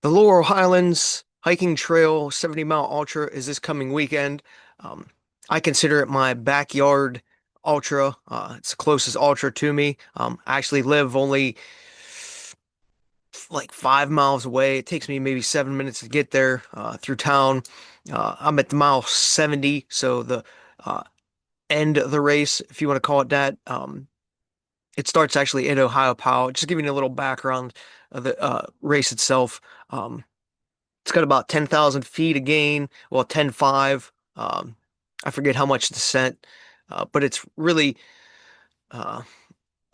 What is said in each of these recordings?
The Laurel Highlands hiking trail 70-mile ultra is this coming weekend. Um, I consider it my backyard ultra. It's the closest ultra to me. I actually live only like 5 miles away. It takes me maybe 7 minutes to get there through town. I'm at the mile 70, so the uh, end of the race, if you want to call it that. It starts actually in Ohio Powell. Just giving you a little background of the race itself. Um, It's got about 10,000 feet of gain. Well, 10.5. I forget how much descent, but it's really uh,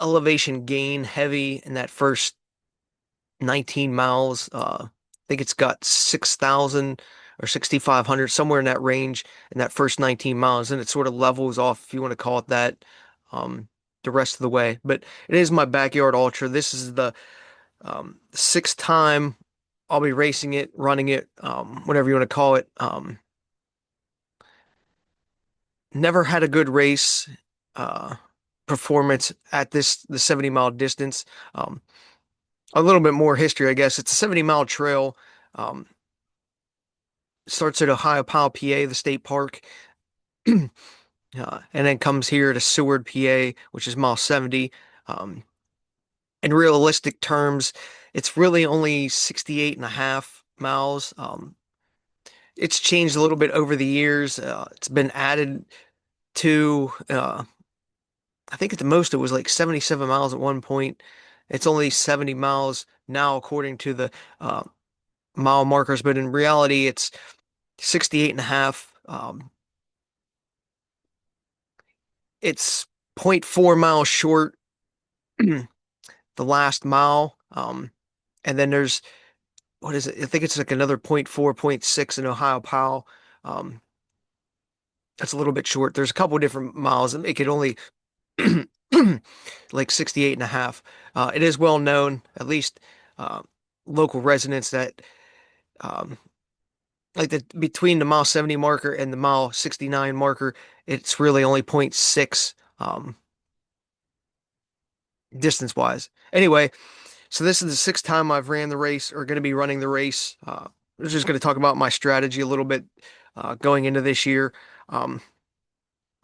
elevation gain heavy in that first 19 miles. I think it's got 6,000 or 6,500, somewhere in that range in that first 19 miles. And it sort of levels off, if you want to call it that, um, the rest of the way. But it is my backyard ultra. This is the sixth time I'll be racing it, running it, whatever you want to call it. Never had a good race uh, performance at the 70-mile distance. Um, a little bit more history, I guess. It's a 70-mile trail. Um, Starts at Ohio Powell, PA, the state park, and then comes here to Seward, PA, which is mile 70. Um, in realistic terms, it's really only 68 and a half miles. It's changed a little bit over the years. It's been added to, I think at the most it was like 77 miles at one point. It's only 70 miles now, according to the uh, mile markers, but in reality, it's 68 and a half. It's zero point 0.4 miles short the last mile. And then there's, what is it? I think it's like another zero point 0.4, zero point 0.6 in Ohio Powell. Um, that's a little bit short. There's a couple different miles that make it only like 68 and a half. It is well known, at least uh, local residents, that um, like the between the mile 70 marker and the mile 69 marker, it's really only zero point 0.6 distance wise. Anyway, so this is the sixth time I've ran the race or going to be running the race. I was just going to talk about my strategy a little bit going into this year. Um,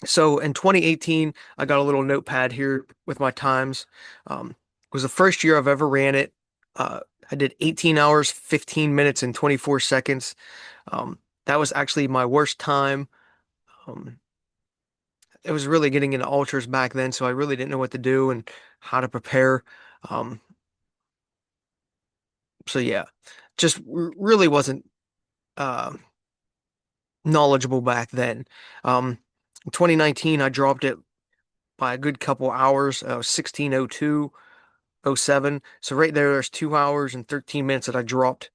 So in 2018, I got a little notepad here with my times. It was the first year I've ever ran it. I did 18 hours, 15 minutes, and 24 seconds. That was actually my worst time. Um, it was really getting into ultras back then, so I really didn't know what to do and how to prepare. Um, so yeah, just really wasn't uh, knowledgeable back then. In 2019, I dropped it by a good couple hours, 16:02:07. So right there's 2 hours and 13 minutes that I dropped.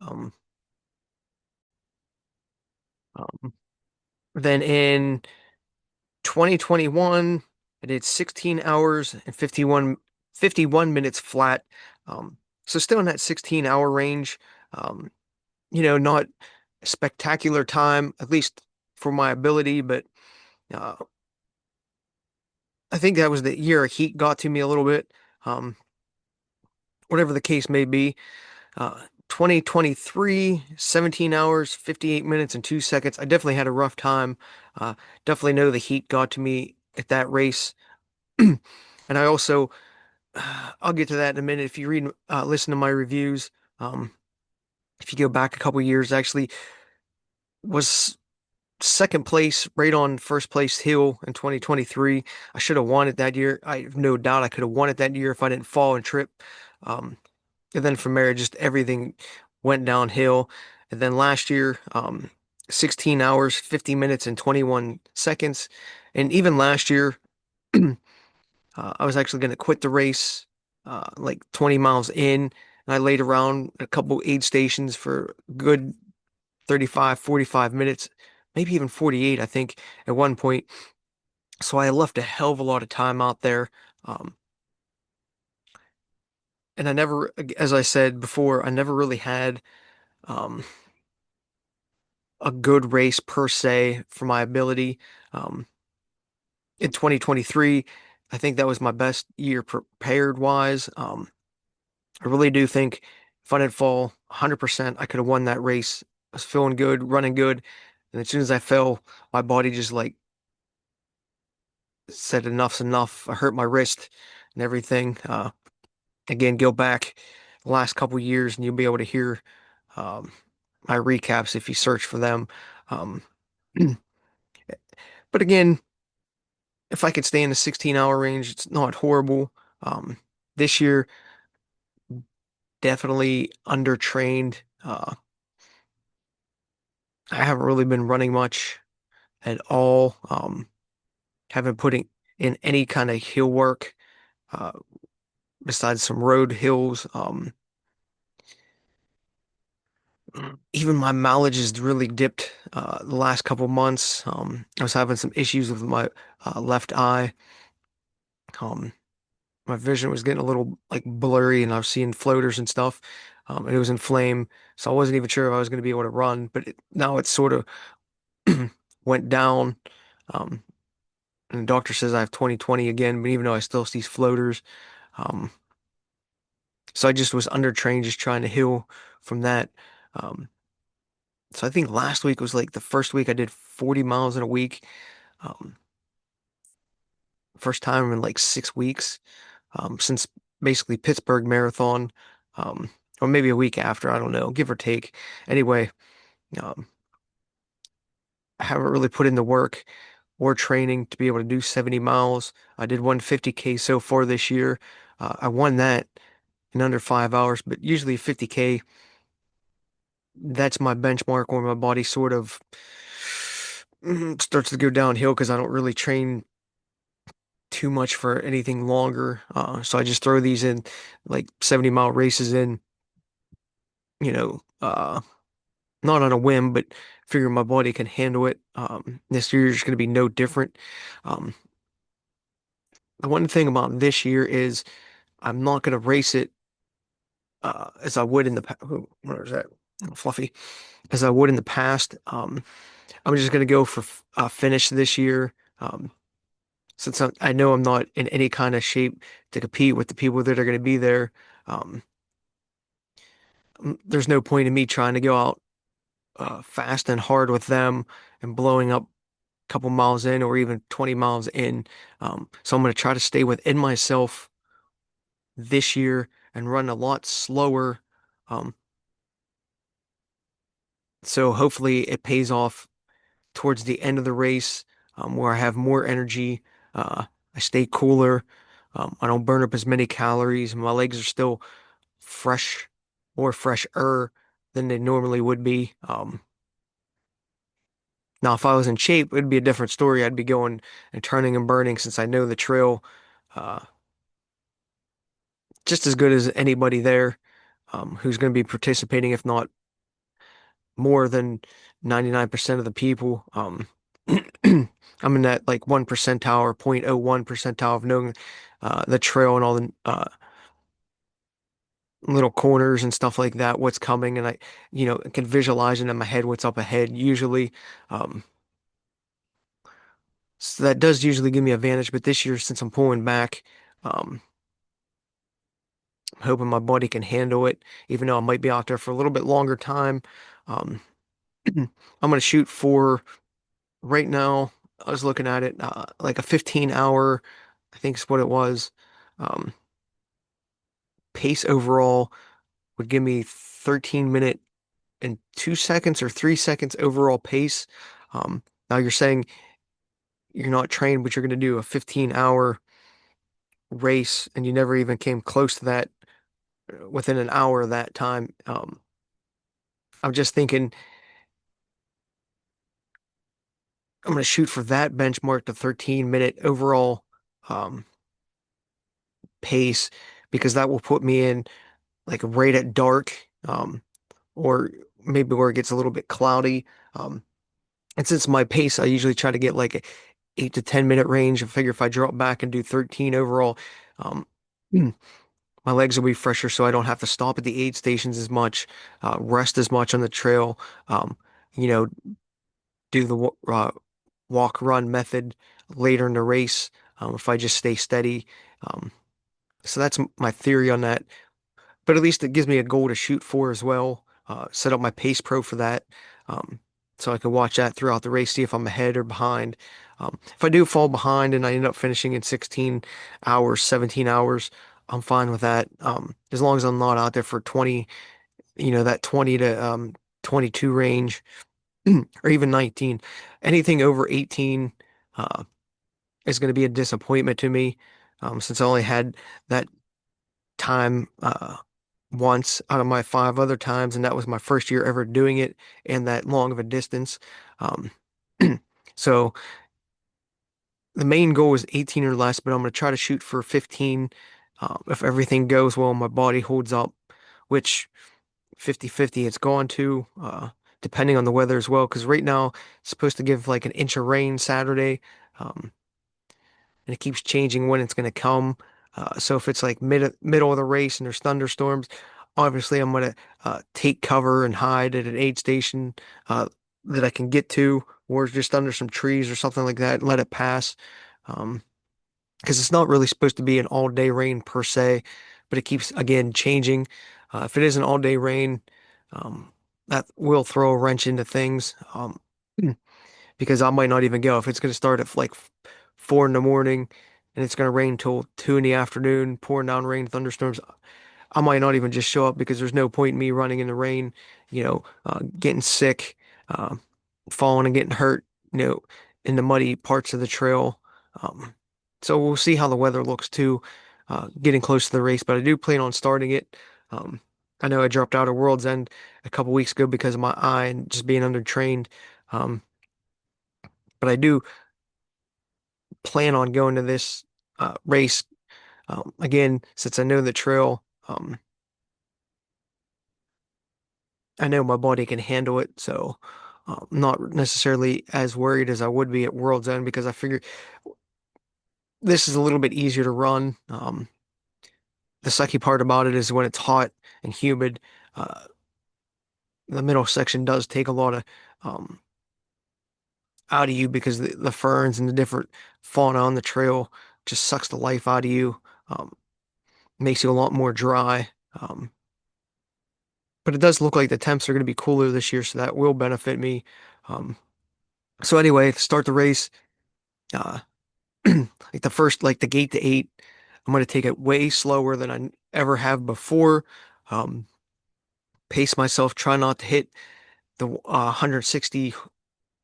Um, um, then in 2021, I did 16 hours and 51 minutes flat. So still in that 16-hour range. Um, not a spectacular time, at least for my ability, but uh, I think that was the year heat got to me a little bit. Um, Whatever the case may be. 2023, 17 hours, 58 minutes, and 2 seconds. I definitely had a rough time. Uh, Definitely know the heat got to me at that race. And I also, I'll get to that in a minute. If you listen to my reviews, um, if you go back a couple years, actually was second place right on first place hill in 2023. I should have won it that year. I have no doubt I could have won it that year if I didn't fall and trip. Um, And then from there, just everything went downhill. And then last year, 16 hours, 50 minutes, and 21 seconds. And even last year, I was actually going to quit the race like 20 miles in. And I laid around a couple aid stations for good 35, 45 minutes, maybe even 48, I think, at one point. So I left a hell of a lot of time out there. Um, and I never, as I said before, I never really had. Um, a good race per se for my ability. Um, in 2023, I think that was my best year prepared wise. I really do think If I didn't fall 100%, I could have won that race. I was feeling good, running good. And as soon as I fell, my body just like said enough's enough. I hurt my wrist and everything. Again, go back the last couple years and you'll be able to hear um, my recaps if you search for them. Um, but again, if I could stay in the 16-hour range, it's not horrible. Um, this year, definitely undertrained. I haven't really been running much at all. Haven't putting in any kind of hill work uh, besides some road hills. Even my mileage has really dipped the last couple months. I was having some issues with my left eye. Um, my vision was getting a little like blurry, and I was seeing floaters and stuff. And it was inflamed, so I wasn't even sure if I was going to be able to run. But now it's sort of went down. Um, and the doctor says I have 20/20 again, but even though I still see floaters, um, so I just was undertrained, just trying to heal from that. Um, so I think last week was like the first week I did 40 miles in a week. Um, first time in like 6 weeks, since basically Pittsburgh Marathon, um, or maybe a week after, I don't know, give or take. Anyway, um, I haven't really put in the work or training to be able to do 70 miles. I did 150K so far this year. I won that in under 5 hours, but usually 50K, that's my benchmark where my body sort of starts to go downhill because I don't really train too much for anything longer. So I just throw these in like 70-mile races in, you know, not on a whim, but figure my body can handle it. This year is going to be no different. Um, the one thing about this year is I'm not going to race it as I would in the past. Where is that? Oh, Fluffy. As I would in the past. I'm just going to go for a finish this year. Since I know I'm not in any kind of shape to compete with the people that are going to be there. Um, there's no point in me trying to go out fast and hard with them and blowing up a couple miles in or even 20 miles in. So I'm going to try to stay within myself this year and run a lot slower. Um, so hopefully it pays off towards the end of the race, where I have more energy. I stay cooler. I don't burn up as many calories. My legs are still fresh or fresher than they normally would be. Now, if I was in shape, it'd be a different story. I'd be going and turning and burning since I know the trail uh, just as good as anybody there who's going to be participating, if not more than 99% of the people. I'm in that like 1 percentile or 0.01 percentile of knowing the trail and all the little corners and stuff like that, what's coming. And can visualize it in my head what's up ahead usually. Um, so that does usually give me advantage. But this year, since I'm pulling back, um, I'm hoping my body can handle it, even though I might be out there for a little bit longer time. Um, I'm going to shoot for right now. I was looking at it like a 15-hour, I think is what it was. Um, pace overall would give me 13 minute and 2 seconds or 3 seconds overall pace. Now you're saying you're not trained, but you're going to do a 15-hour race and you never even came close to that within an hour of that time. I'm just thinking I'm going to shoot for that benchmark, the 13-minute overall um, pace, because that will put me in like right at dark, or maybe where it gets a little bit cloudy. Um, and since my pace, I usually try to get like a 8 to 10 minute range. I figure if I drop back and do 13 overall, um, mm, my legs will be fresher, so I don't have to stop at the aid stations as much, rest as much on the trail. Um, you know, do the walk run method later in the race. If I just stay steady. Um, so that's my theory on that. but at least it gives me a goal to shoot for as well. Set up my Pace Pro for that, um, so I can watch that throughout the race, see if I'm ahead or behind. If I do fall behind and I end up finishing in 16 hours, 17 hours, I'm fine with that. As long as I'm not out there for 20, that 20 to 22 range, or even 19. Anything over 18 uh, is going to be a disappointment to me, since I only had that time once out of my five other times, and that was my first year ever doing it and that long of a distance. Um, so the main goal is 18 or less, but I'm going to try to shoot for 15 if everything goes well, my body holds up, which 50-50 it's gone to, depending on the weather as well, because right now it's supposed to give like an inch of rain Saturday. Um, and it keeps changing when it's going to come. So if it's like middle of the race and there's thunderstorms, obviously I'm going to take cover and hide at an aid station uh, that I can get to, or just under some trees or something like that, and let it pass. Um, because it's not really supposed to be an all day rain per se, but it keeps again changing. If it is an all day rain, um, that will throw a wrench into things. Because I might not even go if it's going to start at like 4 in the morning and it's going to rain till 2 in the afternoon, pouring down rain, thunderstorms. I might not even just show up because there's no point in me running in the rain, getting sick, uh, falling and getting hurt, you know, in the muddy parts of the trail. Um, so we'll see how the weather looks too, getting close to the race, but I do plan on starting it. Um, I know I dropped out of World's End a couple weeks ago because of my eye and just being undertrained. Um, but I do plan on going to this race again, since I know the trail. I know my body can handle it, so I'm not necessarily as worried as I would be at World's End because I figure this is a little bit easier to run. The sucky part about it is when it's hot and humid, uh, the middle section does take a lot of um, out of you because the ferns and the different fauna on the trail just sucks the life out of you. Um, Makes you a lot more dry. But it does look like the temps are going to be cooler this year, so that will benefit me. Um, so anyway, to start the race, uh, like like the gate to eight, I'm going to take it way slower than I ever have before. Um, Pace myself, try not to hit the 160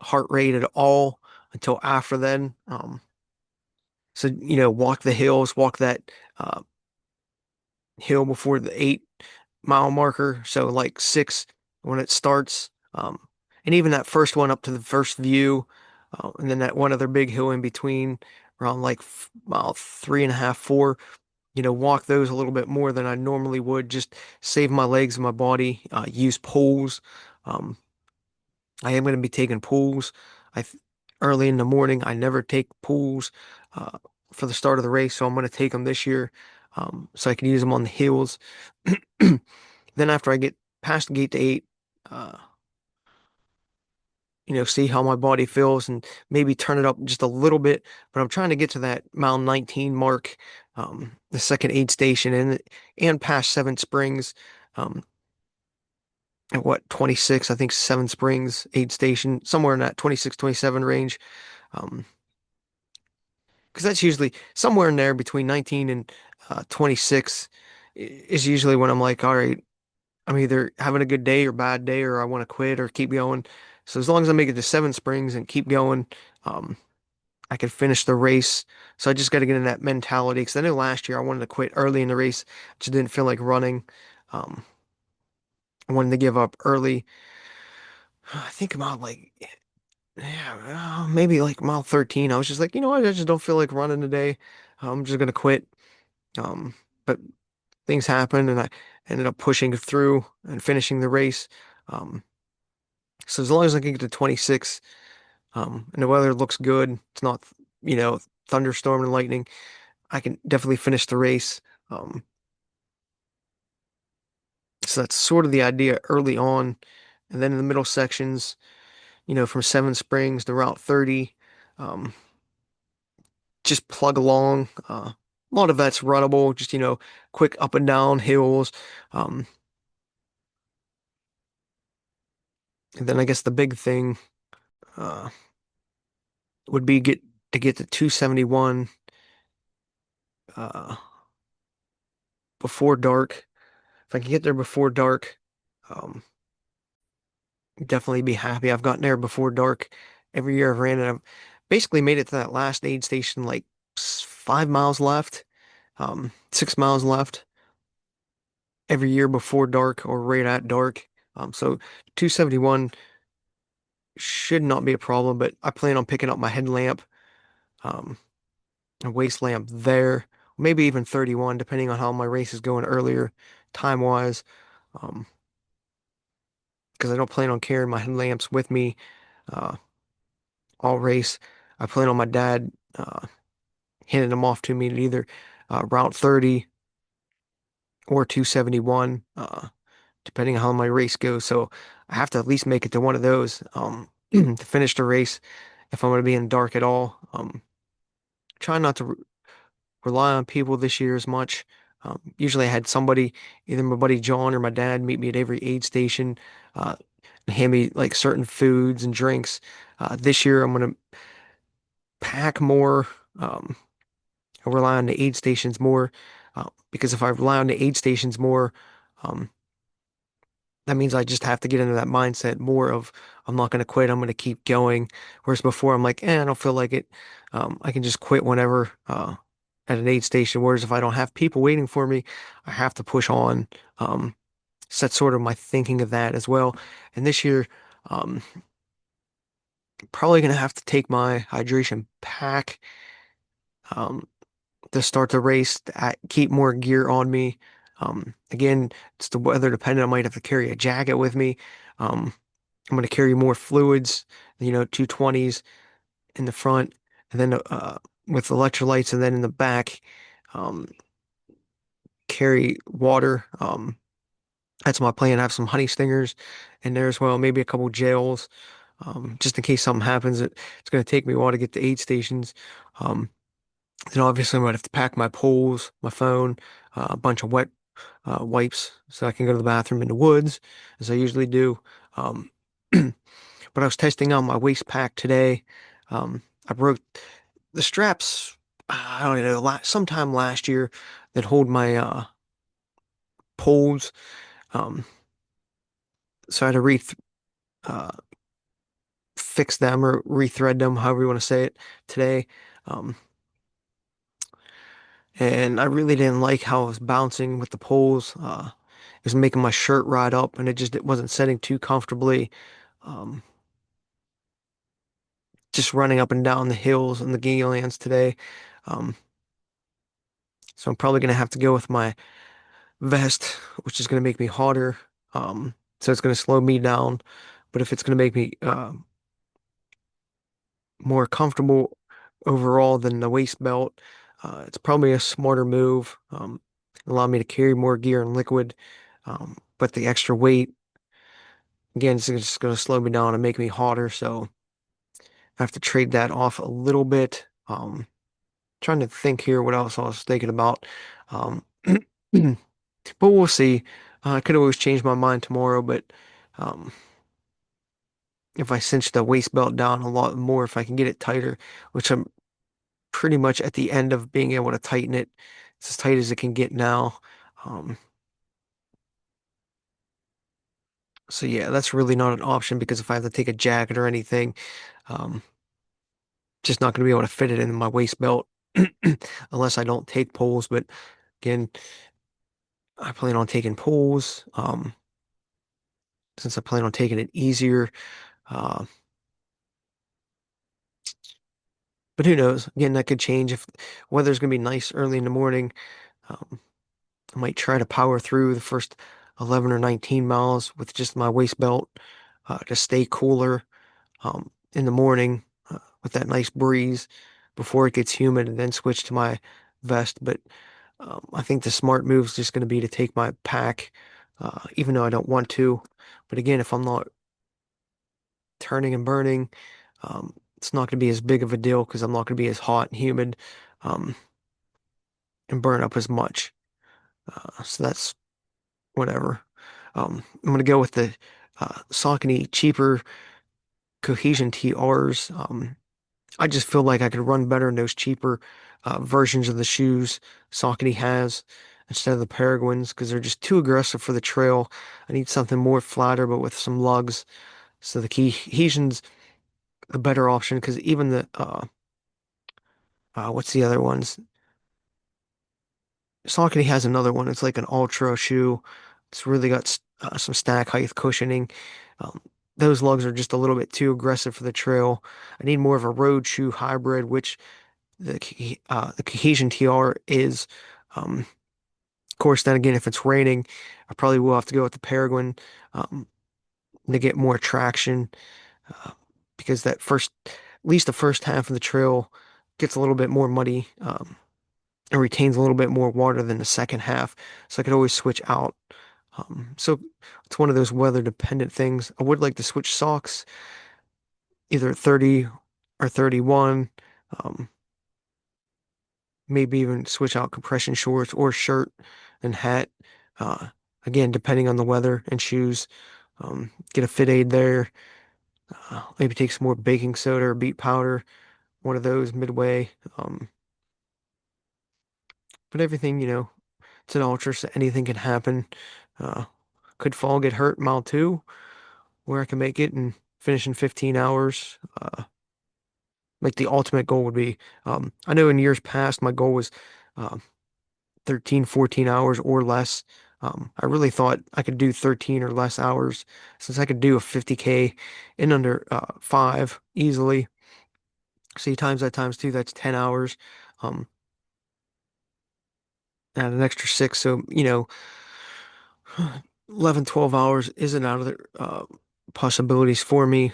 heart rate at all until after then. So, walk the hills, walk that uh, hill before the 8 mile marker. So like six when it starts. And even that first one up to the first view, and then that one other big hill in between around like mile three and a half, four, walk those a little bit more than I normally would, just save my legs and my body, use poles. Um, I am going to be taking pools. I Early in the morning. I never take pools uh, for the start of the race, so I'm going to take them this year, so I can use them on the hills. Then after I get past gate to eight, uh, see how my body feels and maybe turn it up just a little bit. But I'm trying to get to that mile 19 mark, the second aid station, and past Seven Springs. Um, at what 26, I think Seven Springs aid station, somewhere in that 26, 27 range. Um, because that's usually somewhere in there between 19 and 26 is usually when I'm like, all right, I'm either having a good day or bad day, or I want to quit or keep going. So as long as I make it to Seven Springs and keep going, um, I can finish the race. So I just got to get in that mentality because I know last year I wanted to quit early in the race, just didn't feel like running. Um, I wanted to give up early. I think about like, yeah, maybe like mile 13. I was just like, you know what? I just don't feel like running today. I'm just gonna quit. But things happened and I ended up pushing through and finishing the race. Um, so as long as I can get to 26, and the weather looks good, it's not, thunderstorm and lightning, I can definitely finish the race. Um, so that's sort of the idea early on. And then in the middle sections, from Seven Springs to Route 30, um, just plug along. A lot of that's runnable, just, quick up and down hills. Um, and then I guess the big thing uh, would be get to 271 uh, before dark. If I can get there before dark, um, definitely be happy. I've gotten there before dark every year I've ran it. I've basically made it to that last aid station like 5 miles left, 6 miles left every year before dark or right at dark. So 271 should not be a problem, but I plan on picking up my headlamp, um, a waist lamp there, maybe even 31, depending on how my race is going earlier, time wise. Um, because I don't plan on carrying my headlamps with me uh, all race. I plan on my dad handing them off to me at either Route 30 or 271, depending on how my race goes. So I have to at least make it to one of those to finish the race if I'm going to be in dark at all. Try not to rely on people this year as much. Usually I had somebody, either my buddy John or my dad, meet me at every aid station, and hand me like certain foods and drinks. This year I'm gonna pack more, I rely on the aid stations more, because if I rely on the aid stations more, um, that means I just have to get into that mindset more of I'm not gonna quit, I'm gonna keep going. Whereas before I'm like, I don't feel like it. I can just quit whenever. At an aid station. Whereas if I don't have people waiting for me, I have to push on. Um, so that's sort of my thinking of that as well. And this year, um, probably gonna have to take my hydration pack, um, to start the race, keep more gear on me. Again, it's the weather dependent. I might have to carry a jacket with me. Um, I'm gonna carry more fluids, 220s in the front, and then with electrolytes, and then in the back, um, carry water. That's my plan. I have some honey stingers in there as well, maybe a couple gels, just in case something happens. It's going to take me a while to get to aid stations. Um, then obviously I'm going to have to pack my poles, my phone, a bunch of wet wipes so I can go to the bathroom in the woods, as I usually do. Um, but I was testing out my waist pack today. I broke the straps, I don't know, sometime last year that hold my poles. Um, so I had to uh, fix them or rethread them, however you want to say it, today. Um, and I really didn't like how it was bouncing with the poles. It was making my shirt ride up, and it wasn't setting too comfortably. Um, just running up and down the hills and the ganglands today. Um, so I'm probably gonna have to go with my vest, which is gonna make me hotter. So it's gonna slow me down. But if it's gonna make me more comfortable overall than the waist belt. It's probably a smarter move. Allow me to carry more gear and liquid, but the extra weight, again, it's just going to slow me down and make me hotter. So I have to trade that off a little bit. Trying to think here what else I was thinking about. Um, but we'll see. I could always change my mind tomorrow, but um, if I cinch the waist belt down a lot more, if I can get it tighter, which I'm pretty much at the end of being able to tighten it. It's as tight as it can get now. Um, so yeah, that's really not an option because if I have to take a jacket or anything, um, just not going to be able to fit it in my waist belt unless I don't take poles. But again, I plan on taking poles, since I plan on taking it easier. Uh, but who knows? Again, that could change if weather's going to be nice early in the morning. Um, I might try to power through the first 11 or 19 miles with just my waist belt, to stay cooler in the morning, with that nice breeze before it gets humid, and then switch to my vest. But I think the smart move is just going to be to take my pack, even though I don't want to. But again, if I'm not turning and burning, it's not going to be as big of a deal because I'm not going to be as hot and humid. Um, and burn up as much. So that's whatever. I'm gonna go with the Saucony cheaper cohesion TRs. I just feel like I could run better in those cheaper versions of the shoes Saucony has instead of the Peregrines because they're just too aggressive for the trail. I need something more flatter but with some lugs. So the cohesion's the better option because even the what's the other ones? Saucony has another one. It's like an ultra shoe. It's really got some stack height cushioning. Um, those lugs are just a little bit too aggressive for the trail. I need more of a road shoe hybrid, which the Cohesion TR is. Of course, then again, if it's raining, I probably will have to go with the Peregrine um, to get more traction uh, because at least the first half of the trail gets a little bit more muddy. It retains a little bit more water than the second half, so I could always switch out. So it's one of those weather dependent things. I would like to switch socks, either 30 or 31. Um, Maybe even switch out compression shorts or shirt and hat. Uh, Again, depending on the weather and shoes. Get a fit aid there. Maybe take some more baking soda or beet powder, one of those midway. But everything, it's an ultra, so anything can happen. Uh, could fall, get hurt, mile two, where I can make it and finish in 15 hours. Like the ultimate goal would be, I know in years past, my goal was, uh, 13, 14 hours or less. I really thought I could do 13 or less hours since I could do a 50K in under 5 easily. So you times that times two, that's 10 hours. Um, Add an extra six. So, 11, 12 hours isn't out of the possibilities for me.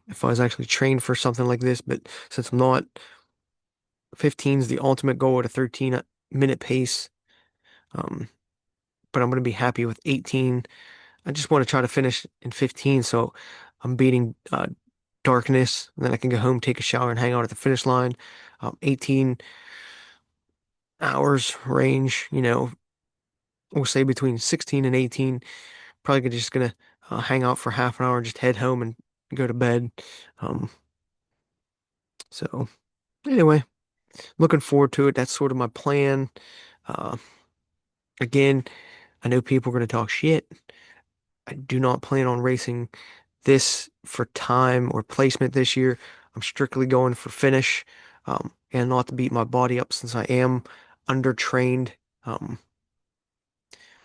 If I was actually trained for something like this, but since I'm not, 15 is the ultimate goal at a 13-minute pace. Um, but I'm going to be happy with 18. I just want to try to finish in 15, so I'm beating darkness, and then I can go home, take a shower, and hang out at the finish line. 18 hours range, we'll say between 16 and 18. Probably just gonna hang out for half an hour, just head home and go to bed. Um, so anyway, looking forward to it. That's sort of my plan. Uh, Again, I know people are gonna talk shit. I do not plan on racing this for time or placement this year. I'm strictly going for finish, and not to beat my body up since I am undertrained. Um,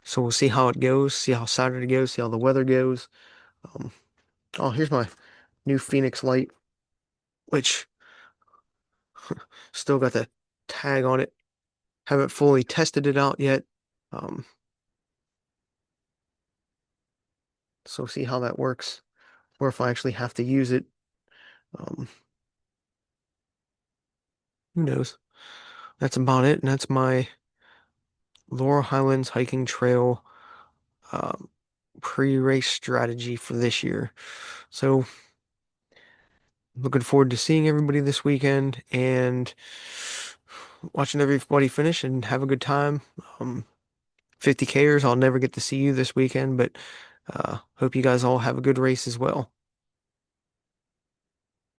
so we'll see how it goes, see how Saturday goes, see how the weather goes. Um, oh, here's my new Phoenix light, which still got the tag on it. Haven't fully tested it out yet. Um, so see how that works, or if I actually have to use it. Um, who knows? That's about it, and that's my Laurel Highlands hiking trail um, pre-race strategy for this year. So looking forward to seeing everybody this weekend and watching everybody finish and have a good time. 50Kers, I'll never get to see you this weekend, but hope you guys all have a good race as well.